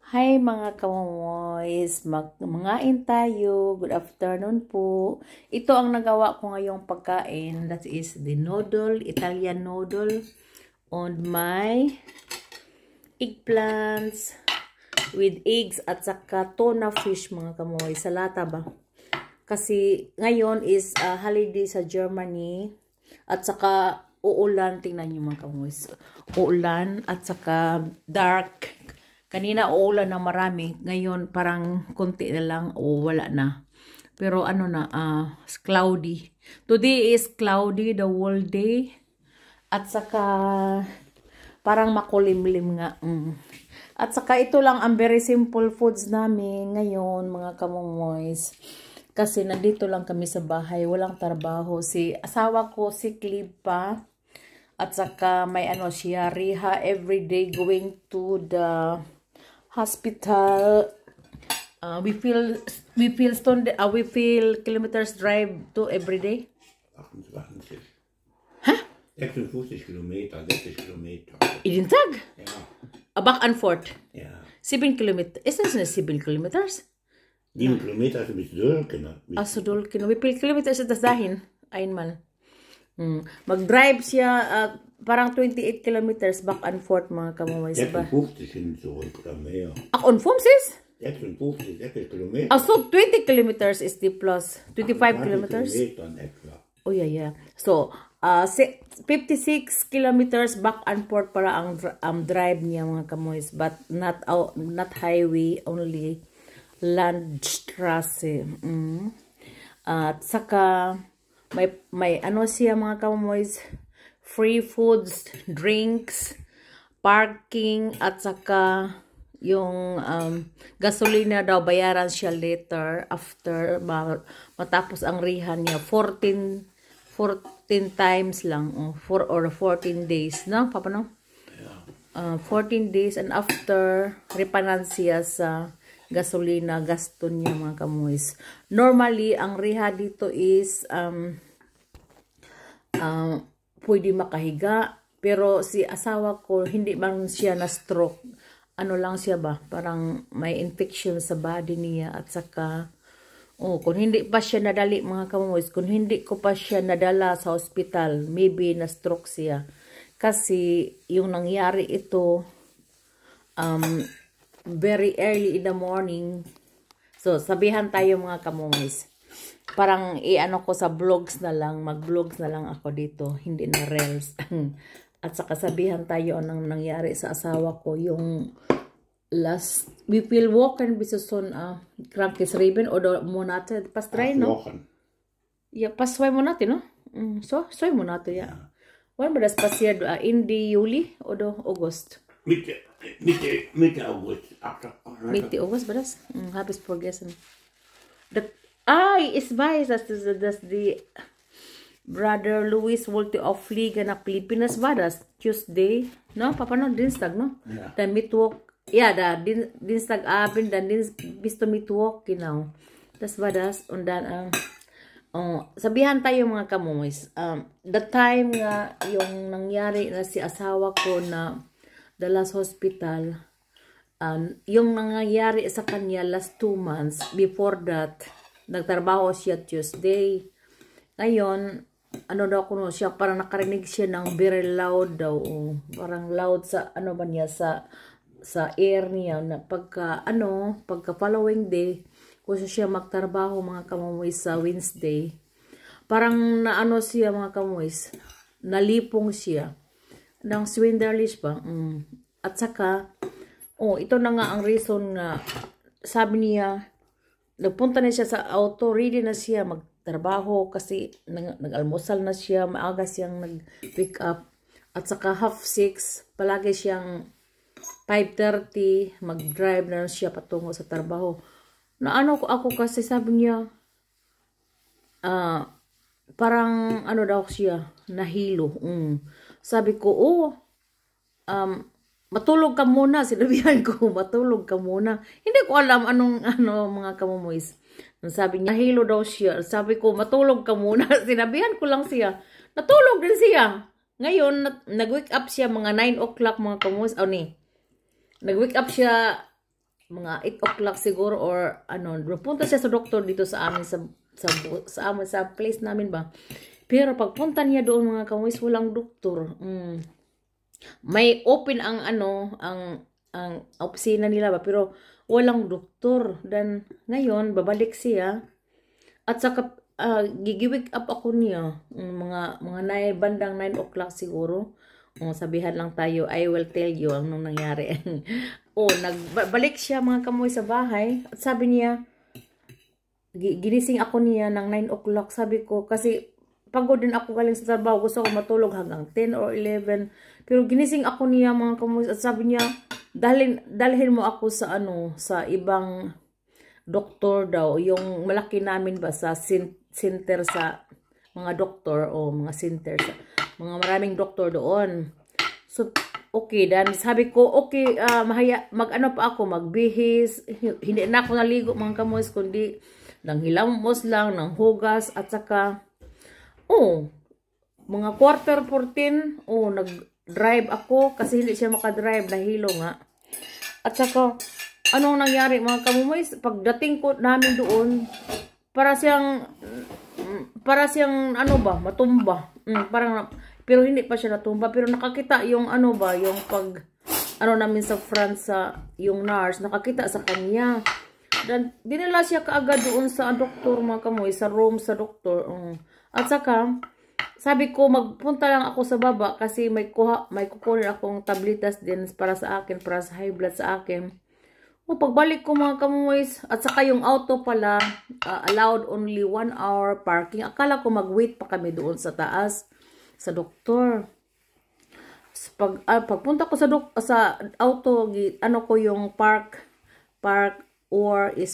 Hi mga kamomoys, mangain tayo. Good afternoon po. Ito ang nagawa ko ngayong pagkain. That is the noodle, Italian noodle on my eggplants with eggs at saka tuna fish mga kamoy. Salata ba? Kasi ngayon is holiday sa Germany at saka uulan. Tingnan nyo mga kamoy. Uulan at saka dark. Kanina uulan na marami, ngayon parang konti na lang o wala na. Pero ano na, cloudy. Today is cloudy the whole day. At saka parang makulimlim nga. At saka ito lang ang very simple foods namin ngayon mga kamomoys. Kasi nandito lang kami sa bahay, walang trabaho. Si asawa ko sick leave pa. At saka may ano siya, Riha everyday going to the hospital. We feel kilometers drive to every day. 28. Hæ? 56 kilometer, 60 kilometer. I din dag? Ja. Back and forth. Ja. 7 kilometers. Is det 7 kilometers? 7 kilometer så bis Dölken. Also Dulkin. Wie viel kilometers ist das dahin? Einmal. Mag-drive siya parang 28 kilometers back and forth mga kamomoys ba? 56 hin zurück oder mehr. Ach, und 50? 56, 6 kilometer. Also 20 kilometers is the plus. 25 kilometers? Kilometer etwa. Oh yeah. So, 56 kilometers back and forth para ang drive niya mga kamoys, but not highway, only Landstraße. At saka may ano siya mga kamoys, free foods, drinks, parking, at saka yung gasolina daw bayaran siya later after matapos ang rihan niya. 14 times lang, 4 or 14 days, no? Papa, no? 14 days and after ripanan siya sa gasolina, gasto niya mga kamoys. Normally, ang riha dito is pwede makahiga, pero si asawa ko hindi man siya na stroke. Ano lang siya ba? Parang may infection sa body niya at saka kung hindi pa siya nadali mga kamoys, kung hindi ko pa siya nadala sa hospital, maybe na stroke siya. Kasi yung nangyari ito very early in the morning. So, sabihan tayo mga kamomis. Parang i-ano ko sa vlogs na lang, mag-vlogs na lang ako dito, hindi na reels. At saka sabihan tayo anong nangyari sa asawa ko, yung last, we will walk and bis son krankes Reben oder Monate, pas 3, no? Ja, pas 2 Monate, no? So, 2 Monate, ja. Wann war das passiert? Ende Juli oder August? Mitte August. Mitte August war das? Habe ich vergessen. Ich weiß, dass die Brother Louis wollte auch fliegen nach Pilipinas, war das Tuesday, no? Papa, no? Dienstag, no? Ja. Dann Mittwoch, ja, da Dienstagabend, dann bis zum Mittwoch, genau. Das war das. Und dann, sabihan tayo mga kamoys, the time nga yung nangyari na si asawa ko na dala sa hospital, yung nangyari sa kanya last 2 months, before that, nagtrabaho siya Tuesday. Ngayon, ano daw kuno siya, parang nakarinig siya ng very loud daw, parang loud sa, ano ba niya, sa air niya, na pagka following day, kung siya magtrabaho mga kamoys sa Wednesday, parang naano siya mga kamoys, nalipong siya ng swindlish ba. At saka ito na nga ang reason na sabi niya, nagpunta na siya sa auto, ready na siya magtrabaho kasi nag-almusal na siya, maaga siyang nag-pick up, at saka 5:30 palagi siyang 5:30 mag-drive na siya patungo sa trabaho. Naano ko ako kasi sabi niya, parang ano daw siya, nahilo. Sabi ko, matulog ka muna. Sinabihan ko, matulog ka muna. Hindi ko alam anong mga kamomoys. Sabi niya, nahilo daw siya. Sabi ko, matulog ka muna. Sinabihan ko lang siya. Natulog din siya. Ngayon, nag-wake up siya mga 9 o'clock mga kamomoys. Nag-wake up siya mga 8 o'clock siguro or ano, punta siya sa doktor dito sa amin sa place namin ba. Pero pagpunta niya doon mga kamuis, walang doktor. May open ang ano, ang opisina nila ba, pero walang doktor. Dan ngayon babalik siya at saka gigiwig up ako niya mga 9 bandang 9 o'clock siguro. Sabihan lang tayo, I will tell you anong nangyari. Nagbalik siya mga kamoy sa bahay at sabi niya, ginising ako niya ng 9 o'clock. Sabi ko, kasi pagod din ako galing sa trabaho, gusto ko matulog hanggang 10 or 11. Pero ginising ako niya mga kamoy at sabi niya, dalhin mo ako sa sa ibang doktor daw, yung malaki namin ba sa center sa mga doktor o mga center sa mga maraming doktor doon. So okay, dan sabi ko okay, mag-ano pa ako, magbihis, hindi na ako naligo mga kamoys, kundi nang hilamos lang ng hugas at saka mga 14:15 nag-drive ako kasi hindi siya makadrive, nahilo nga. At saka anong nangyari mga kamoys, pagdating ko namin doon, para siyang matumba. Pero hindi pa siya natumba, pero nakakita yung yung pag namin sa France, yung nurse nakakita sa kanya. Dan dinala siya kaagad doon sa doktor mga kamoy, sa room sa doktor. At saka sabi ko magpunta lang ako sa baba kasi may kukunin akong tabletas din para sa akin, para sa high blood sa akin. Pagbalik ko mga kamoys, at saka yung auto pala, allowed only 1 hour parking. Akala ko mag-wait pa kami doon sa taas, sa doktor. Pagpunta ko sa auto, ko yung park or is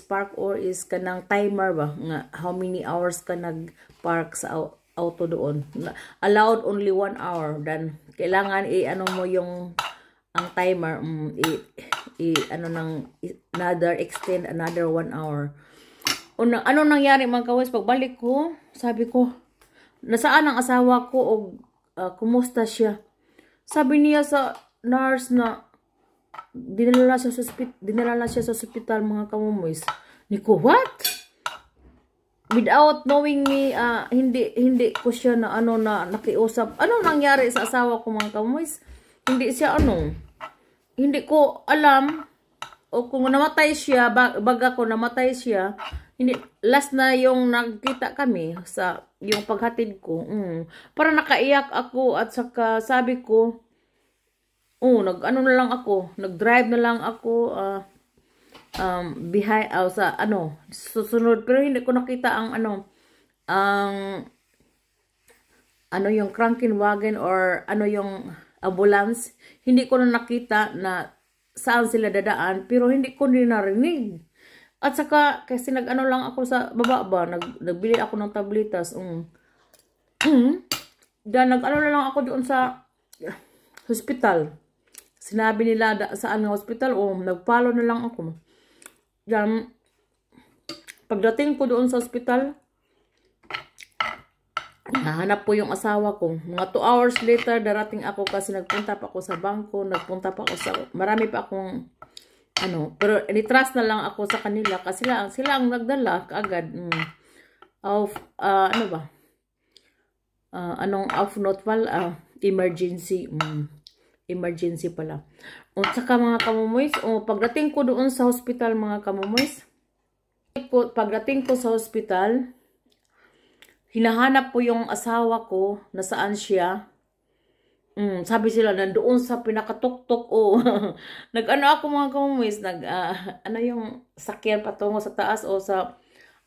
kanang timer ba? Nga, how many hours ka nag-park sa auto doon. Allowed only 1 hour. Dan, kailangan mo yung ang timer, extend another 1 hour. Ano nangyari mga kawas, pagbalik ko, sabi ko, nasaan ang asawa ko o kumusta siya? Sabi niya sa nurse na dinala siya sa ospital mga kamumoys. Niko, what? Without knowing me, hindi ko siya na nakiusap. Ano nangyari sa asawa ko mga kamumoys? Hindi siya hindi ko alam o kung namatay siya, baga ko namatay siya. Hindi, last na yung nagkita kami sa yung paghatid ko. Para nakaiyak ako at saka sabi ko, na lang ako, nag-drive na lang ako behind sa susunod, pero hindi ko nakita ang yung cranking wagon or yung ambulance. Hindi ko na nakita na saan sila dadaan, pero hindi ko din narinig. At saka kasi lang ako sa baba ba, nagbili ako ng tabletas. Dan na lang ako doon sa hospital. Sinabi nila saan ng hospital, nagpalo na lang ako. Dan pagdating ko doon sa hospital, nahanap po yung asawa ko. Mga 2 hours later, darating ako kasi nagpunta pa ako sa bangko, marami pa akong pero nitrust na lang ako sa kanila kasi sila ang nagdala kaagad of emergency pala. Saka mga kamumoys, pagdating ko doon sa hospital mga kamumoys, pagdating ko sa hospital, hinahanap po yung asawa ko na saan siya. Sabi sila nandoon sa pinakatuktok. Ako mga kamumis, yung sakyan patungo sa taas o sa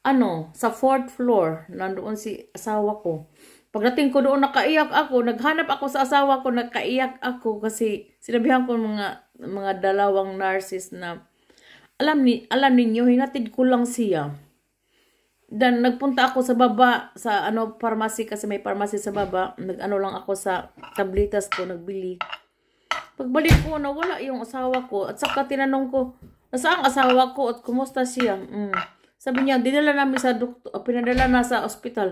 4th floor, nandoon si asawa ko. Pagdating ko doon, nakaiyak ako, naghanap ako sa asawa ko, nakaiyak ako kasi sinabihan ko mga dalawang nurses na alam ninyo, hinatid ko lang siya. Dan nagpunta ako sa baba sa pharmacy kasi may pharmacy sa baba. Lang ako sa tabletas ko, nagbili. Pagbalik ko, nawala yung asawa ko. At saka tinanong ko, nasaan ang asawa ko at kumusta siya? Sabi niya, dinala namin sa pinadala na sa ospital.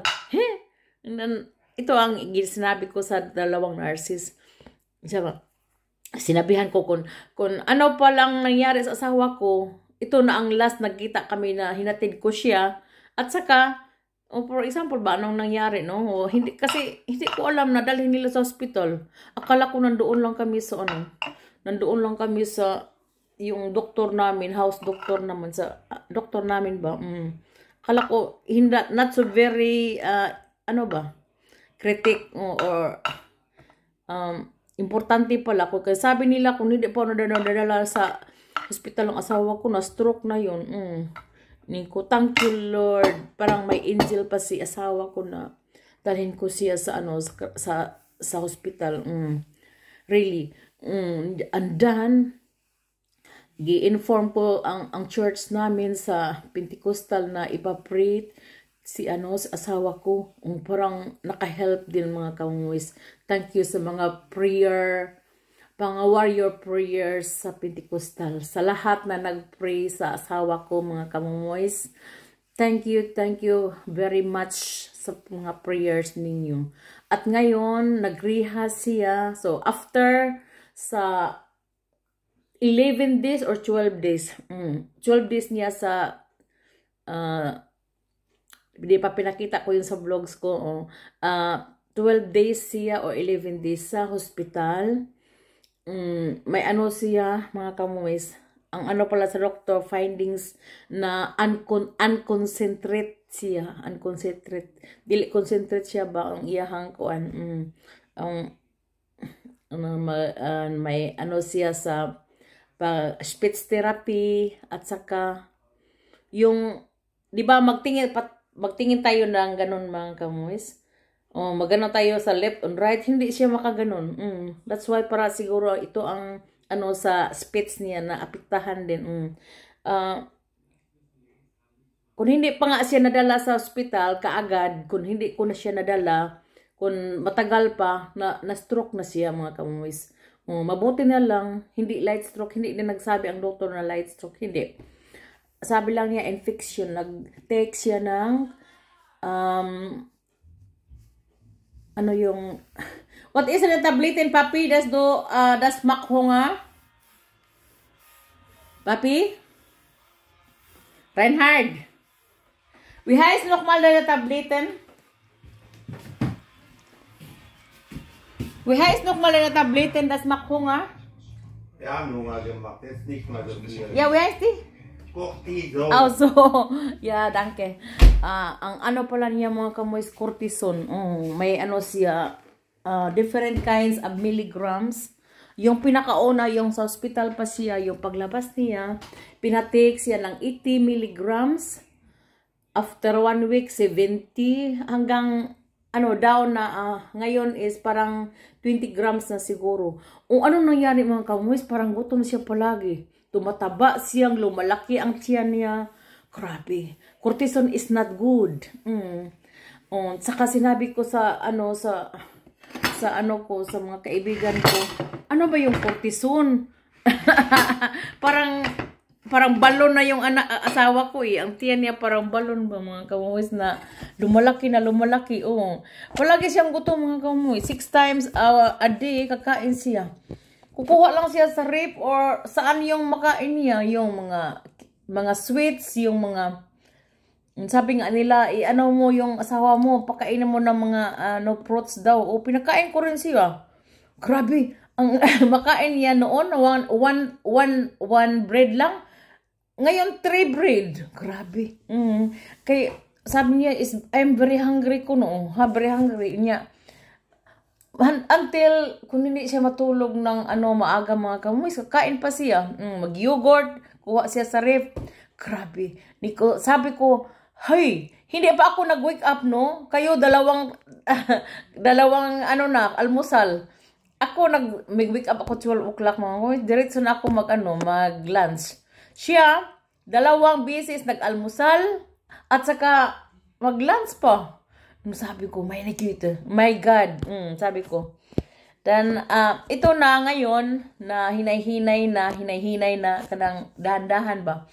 Ito ang sinabi ko sa dalawang nurses. Sinabihan ko kung ano pa lang nangyari sa asawa ko, ito na ang last nagkita kami na hinatid ko siya. At saka, for example ba, anong nangyari, no? Hindi, kasi hindi ko alam na dalhin nila sa hospital. Akala ko nandoon lang kami sa, nandoon lang kami sa, yung doktor namin, house doctor naman, sa, doktor namin ba? Akala ko, hindi, not so very, critic, or, importante pala ko. Kaya sabi nila, kung hindi pa nadala sa hospital ng asawa ko, na stroke na yun. Niko, thank you Lord. Parang may angel pa si asawa ko na dalhin ko siya sa sa hospital. Really. And then, gi-inform po ang church namin sa Pentecostal na ipapray si sa asawa ko. Parang naka-help din mga kamuis. Thank you sa mga warrior prayers sa Pentecostal. Sa lahat na nag-pray sa asawa ko mga kamuis. Thank you very much sa mga prayers ninyo. At ngayon, nagriha siya. So, after sa 11 days or 12 days. 12 days niya sa hindi pa pinakita ko yun sa vlogs ko. 12 days siya or 11 days sa hospital. May siya, mga kamuis. Ang pala sa doctor, findings na unconcentrate siya. Unconcentrate. Dili concentrate siya ba ang iyahang kuan. May siya sa speech therapy at saka yung, di ba magtingin tayo ng ganun mga kamuis. Magano tayo sa left and right, hindi siya makaganon. That's why para siguro ito ang sa speech niya na apektahan din. Kung hindi pa nga siya nadala sa hospital kaagad, kung hindi ko na siya nadala, kung matagal pa na stroke na siya mga kamuis. Mabuti na lang, hindi light stroke, hindi na nagsabi ang doktor na light stroke, hindi. Sabi lang niya infection, nag-take siya ng what is the tabletin, papi? Das makhunga? Papi? Reinhard? Wie heißt nochmal deine Tabletten? Wie heißt nochmal deine Tabletten, das makhunga? Wir haben Hunger gemacht, jetzt nicht mal so viel. Ja, wie heißt die? Cortison. Also, yeah, danke. Ang pala niya mga kamoys, cortison. May siya, different kinds of milligrams. Yung pinakauna, yung sa hospital pa siya, yung paglabas niya, pinatake siya ng 80 milligrams. After 1 week, 70. Hanggang, down na, ngayon is parang 20 grams na siguro. Ano nangyari mga kamoys, parang gutom siya palagi. Tumataba siyang, lumalaki ang tiyan niya. Grabe. Cortisone is not good. Saka sinabi ko sa sa mga kaibigan ko, ano ba yung cortisone? parang balon na yung asawa ko eh. Ang tiyan niya parang balon ba mga kamuis na lumalaki na lumalaki. Palagi siyang gutom mga kamuis. 6 times a day kakain siya. Kukuha lang siya sa rip or saan yung makain niya, yung mga sweets, yung mga, sabi nga nila, mo yung asawa mo, pakainin mo ng mga fruits daw. Pinakain ko rin siya. Grabe, ang makain niya noon, one bread lang. Ngayon, 3 bread. Grabe. Kaya, sabi niya, I'm very hungry ko noon. Very hungry niya. Until, kung hindi siya matulog ng maaga mga kamuis, kakain pa siya. Mag-yogurt, kuha siya sa ref. Grabe. Sabi ko, hey, hindi pa ako nag-wake up, no? Kayo, dalawang almusal. Ako, mag-wake up ako 12 o'clock mga kamuis. Diretso na ako mag-lunch. Siya, 2 beses nag-almusal, at saka mag-lunch pa. Sabi ko, my God. Sabi ko. Then, ito na ngayon, na hinay-hinay na, kanang dahan-dahan ba?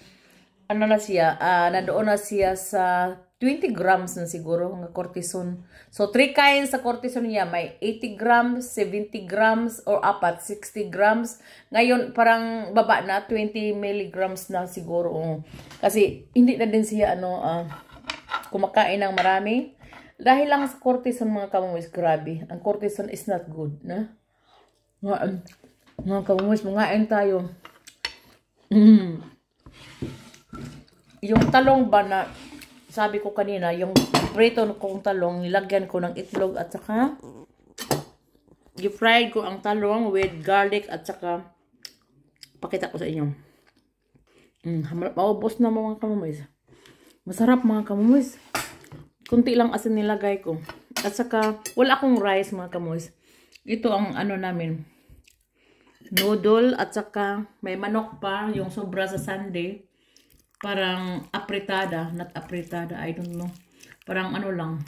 Na siya, nandoon na siya sa 20 grams na siguro nga cortisone. So 3 kinds sa cortisone niya, may 80 grams, 70 grams, or apat 60 grams. Ngayon parang baba na 20 milligrams na siguro. Kasi hindi na din siya kumakain ng marami. Dahil lang sa cortisone mga kamumoys, grabe. Ang cortisone is not good, na? Mga kamumoys, mangain tayo. Yung talong ba na sabi ko kanina, yung prito kong talong, nilagyan ko ng itlog at saka i-fried ko ang talong with garlic at saka pakita ko sa inyo. Maubos na mga kamumoys. Masarap mga kamumoys. Kunti lang asin nilagay ko. At saka wala akong rice mga kamumoys. Ito ang namin. Noodle at saka may manok pa yung sobra sa Sunday. Parang apritada, not apritada, I don't know. Parang lang.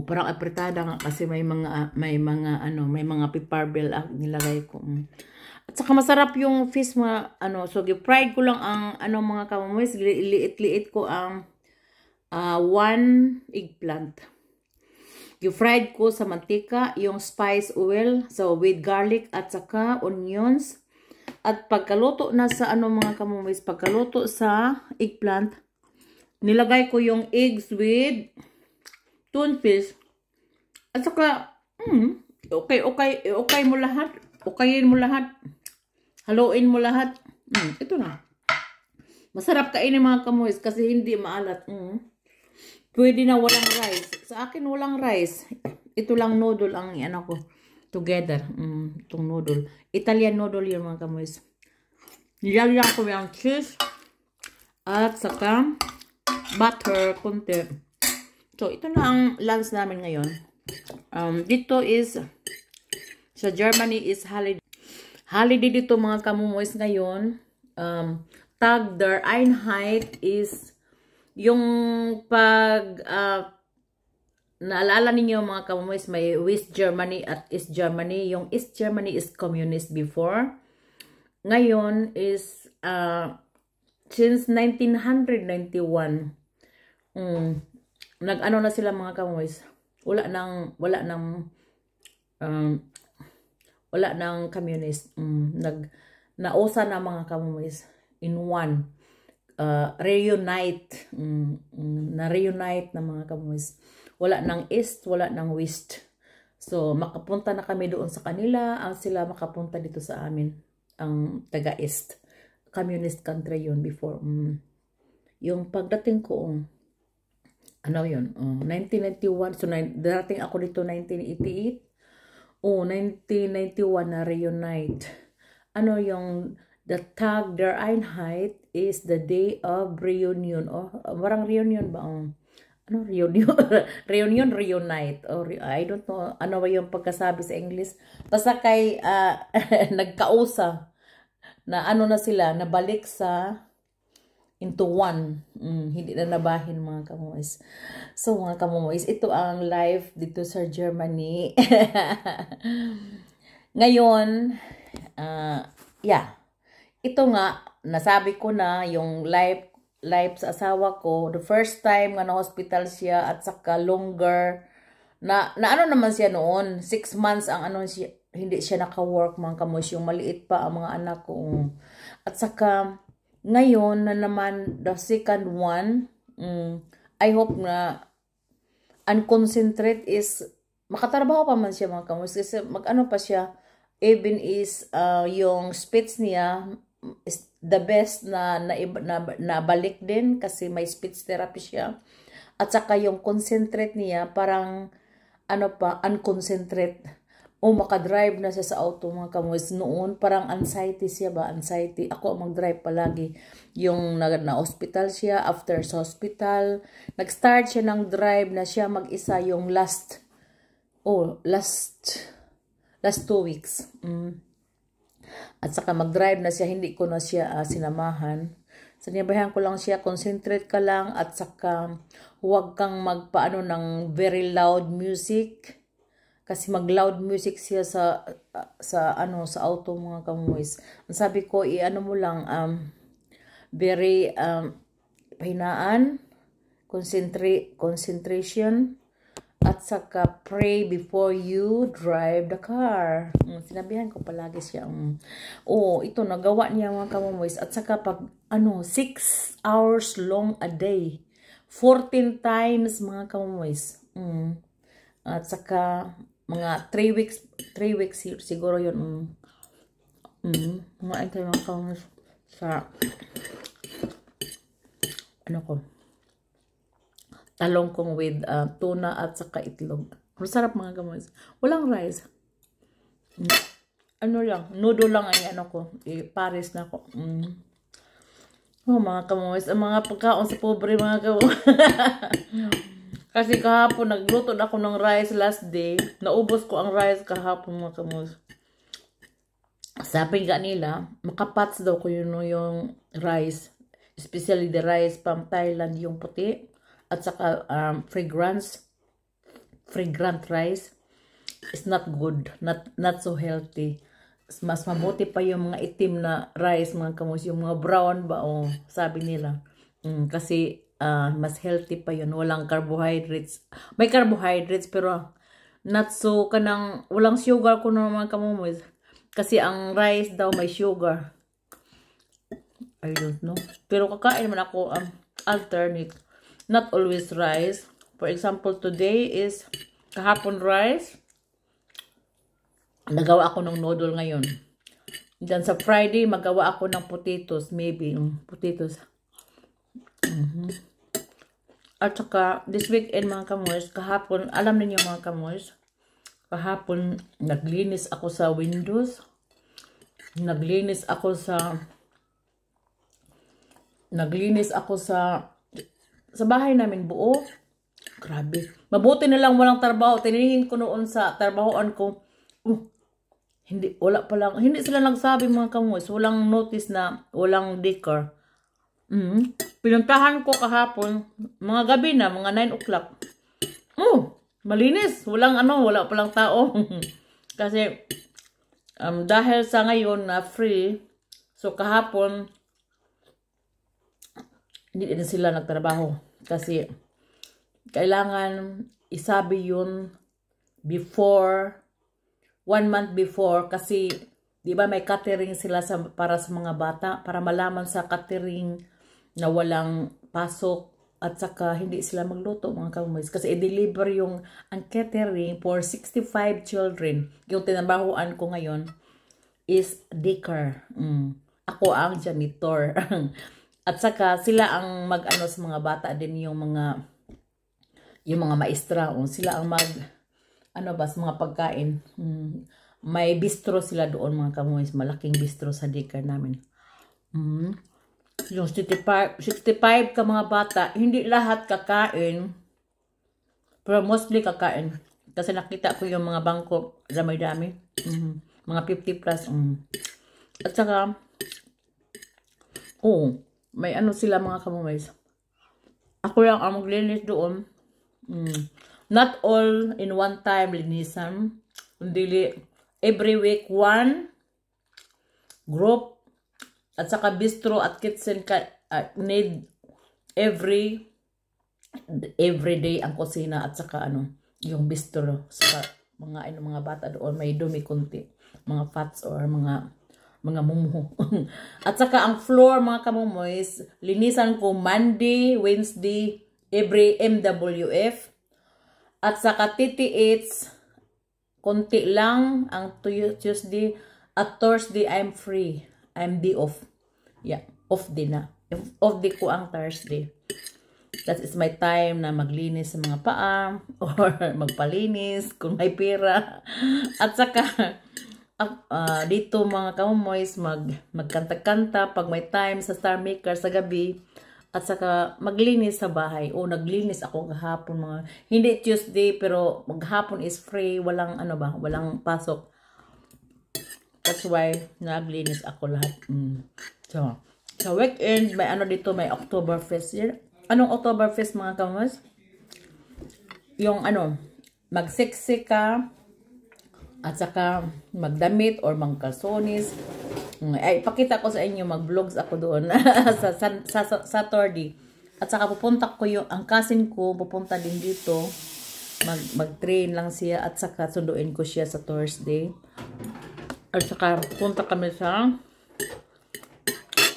Parang apritada nga kasi may mga pepper bell nilagay ko. At saka masarap yung fish mga so fried ko lang ang mga kamumoys, liit-liit ko ang 1 eggplant. I-fried ko sa mantika yung spice oil, so with garlic at saka onions. At pagkaluto na sa mga kamumoys, pagkaluto sa eggplant, nilagay ko yung eggs with tuna. At saka, okay mo lahat. Okayin mo lahat. Haluin mo lahat. Ito na. Masarap kainin mga kamumoys kasi hindi maalat. Pwede na walang rice. Sa akin walang rice. Ito lang noodle ang ko. Together. Itong noodle. Italian noodle yun mga kamumoys. Nilagyan ko yung cheese. At saka butter konti. So ito na ang lunch namin ngayon. Dito is sa Germany is holiday. Holiday dito mga kamumoys ngayon. Tag der Einheit is yung naalala ninyo mga kamumoys, may West Germany at East Germany. Yung East Germany is communist before. Ngayon is since 1991 nag-ano na sila mga kamumoys. Wala nang communist. Nausa na mga kamumoys in one. Reunite. Na-reunite na mga kamumoys. Wala nang East, wala nang West. So, makapunta na kami doon sa kanila. Ang sila makapunta dito sa amin. Ang taga-East. Communist country yun before. Yung pagdating ko, yun? 1991. So, darating ako dito 1988. 1991 na reunite. Yung the Tag der Einheit is the day of reunion. Marang reunion ba? Reunion? Reunite. I don't know. Ano ba yung pagkasabi sa English? Basta kay nagkausa na na sila, nabalik sa into one. Hindi na nabahin mga kamumoys. So mga kamumoys, ito ang life dito sa Germany. Ngayon, ito nga, nasabi ko na yung life sa asawa ko, the first time nga na-hospital siya at saka longer, na naman siya noon, 6 months ang siya, hindi siya naka-work mga kamumoys, yung maliit pa ang mga anak ko. At saka, ngayon na naman, the second one, I hope na unconcentrate is, makatrabaho pa man siya mga kamumoys, kasi pa siya, even is, yung speech niya, is the best na balik din kasi may speech therapy siya. At saka yung concentrate niya parang unconcentrate. Makadrive na siya sa auto mga kamumoys. Noon parang anxiety siya ba? Anxiety. Ako mag-drive palagi. Yung na-hospital siya, after sa hospital, nag-start siya ng drive na siya mag-isa yung last 2 weeks. At saka mag-drive na siya, hindi ko na siya sinamahan. Sinabahan ko lang siya, concentrate ka lang at saka huwag kang magpaano ng very loud music. Kasi mag-loud music siya sa auto mga kamumoys. Sabi ko, mo lang very pahinaan, concentration, at saka pray before you drive the car. Sinabihan ko palagi siya. Ito, nagawa niya mga kamomoys. At saka pag, 6 hours long a day. 14 times mga kamomoys. At saka, mga 3 weeks siguro yun. Mga mga kamomoys. Sa, talong kong with tuna at saka itlog. Masarap mga kamoys. Walang rice. Noodle lang ang Paris na ko. Mga kamoys, ang mga pagkaon sa pobre mga kamoys. Kasi kahapon nagluto ako ng rice last day. Naubos ko ang rice kahapon mga kamoys. Sabi nga nila, makapats daw ko yung rice. Especially the rice from Thailand, yung puti. At saka fragrant rice is not good, not so healthy. Mas mabuti pa yung mga itim na rice mga kamoys, yung mga brown ba sabi nila. Kasi mas healthy pa yun, walang carbohydrates. May carbohydrates pero not so walang sugar ko na mga kamoys. Kasi ang rice daw may sugar. I don't know. Pero kakain naman ako alternate. Not always rice. For example, today is kahapon rice. Nagawa ako ng noodle ngayon. Then sa Friday, magawa ako ng potatoes. Maybe, potatoes. At saka, this weekend mga kamoys, kahapon, alam niyo mga kamoys, kahapon, naglinis ako sa windows. Naglinis ako sa bahay namin buo. Grabe. Mabuti na lang walang trabaho. Tiningin ko noon sa trabahoan ko. Hindi sila nagsabi mga kamoys. Walang notice na walang decor. Pinuntahan ko kahapon. Mga gabi na, mga 9 o'clock. Malinis. Wala palang tao. Kasi, dahil sa ngayon na free, so kahapon, hindi din sila nagtrabaho kasi kailangan isabi yun before 1 month before kasi di ba may catering sila para sa mga bata para malaman sa catering na walang pasok at saka hindi sila magluto mga kamoys kasi i-deliver yung ang catering for 65 children. Yung tinabahuan ko ngayon is daycare. Ako ang janitor. At saka sila ang mag-ano sa mga bata din yung mga maestra. Sila ang sa mga pagkain. May bistro sila doon mga kamoys. Malaking bistro sa daycare namin. Yung 65 ka mga bata, hindi lahat kakain. Pero mostly kakain. Kasi nakita ko yung mga bangko, dami-dami. Mga 50 plus. At saka, may sila mga kamoys. Ako lang ang maglinis doon. Not all in one time linisan. Kundi every week one group. At saka bistro at kitchen need every day ang kusina at saka yung bistro sa mga bata doon may dumi kunti. Mga fats or mga mumuho. At saka ang floor mga kamomoys, linisan ko Monday, Wednesday, every MWF. At saka TTH, konti lang ang Tuesday. At Thursday, I'm free. I'm day off. Yeah, off din na. Off day ko ang Thursday. That is my time na maglinis sa mga paa or magpalinis kung may pera. At saka, dito mga kamomoys magkanta-kanta pag may time sa Star Maker sa gabi at saka maglinis sa bahay. Naglinis ako kahapon hindi Tuesday pero maghapon is free, walang walang pasok. That's why naglinis ako lahat. So sa weekend may dito may Oktoberfest. Anong Oktoberfest mga kamomoys? Yung magseksi ka at saka magdamit or magkalsonis. Ipakita ko sa inyo, mag-vlogs ako doon sa Saturday. At saka pupunta ko ang cousin ko, pupunta din dito. Mag-train lang siya at saka sunduin ko siya sa Thursday. At saka pupunta kami sa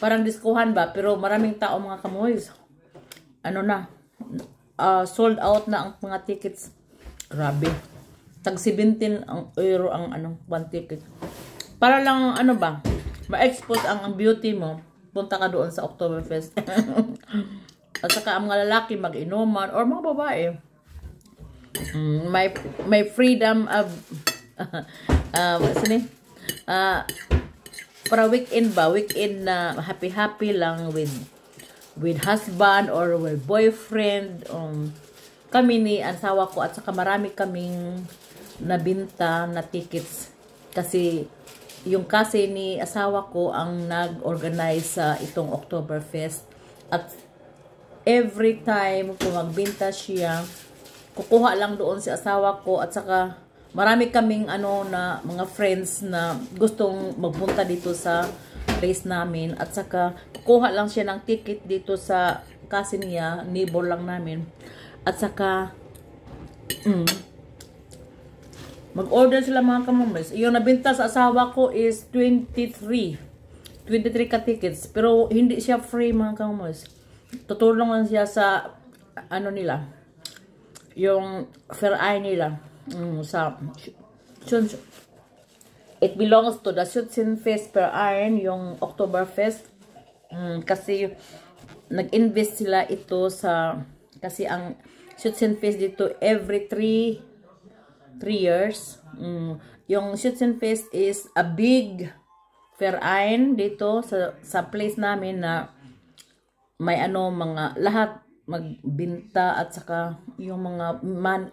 parang diskuhan ba, pero maraming tao mga kamoys. Ano na, sold out na ang mga tickets. Grabe. Tag 17 euro ang one ticket. Para lang ano ba, ma-expose ang beauty mo, punta ka doon sa Oktoberfest. At saka ang mga lalaki mag-inuman or mga babae. May freedom of para weekend ba, weekend na happy lang with husband or with boyfriend. Kami ni asawa ko at saka marami kaming nabinta na tickets kasi yung kasi ni asawa ko ang nag-organize sa itong Oktoberfest at every time kung magbinta siya kukuha lang doon si asawa ko at saka marami kaming na mga friends na gustong magpunta dito sa place namin at saka kukuha lang siya ng ticket dito sa kasi niya, neighbor lang namin at saka mag-order sila mga kamumis. Yung nabinta sa asawa ko is 23 ka tickets pero hindi siya free mga kamumis. Tutulong lang siya sa nila yung fair eye nila sa it belongs to the Schützenfest per Iron yung Oktoberfest kasi nag-invest sila ito sa kasi ang Schützenfest dito every 3 years. Yung Schützenfest is a big fair Iron dito sa place namin na may mga lahat magbinta at saka yung mga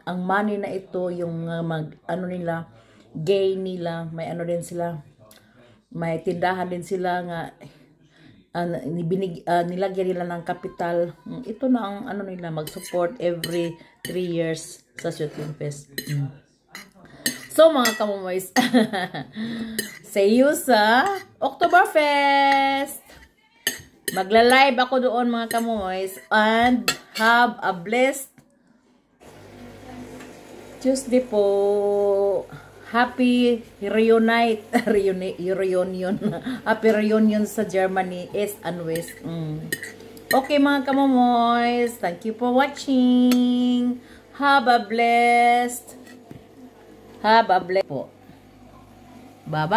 ang money na ito yung nila gay nila may din sila may tindahan din sila nga nilagyan nila ng kapital ito na ang nila mag-support every 3 years sa Schützenfest. So mga kamumoys see you sa Oktoberfest. Magla-live ako doon mga kamoys and have a blessed Tuesday po. Happy reunion. Happy reunion sa Germany, East and West. Okay mga kamoys, thank you for watching. Have a blessed po. Bye-bye.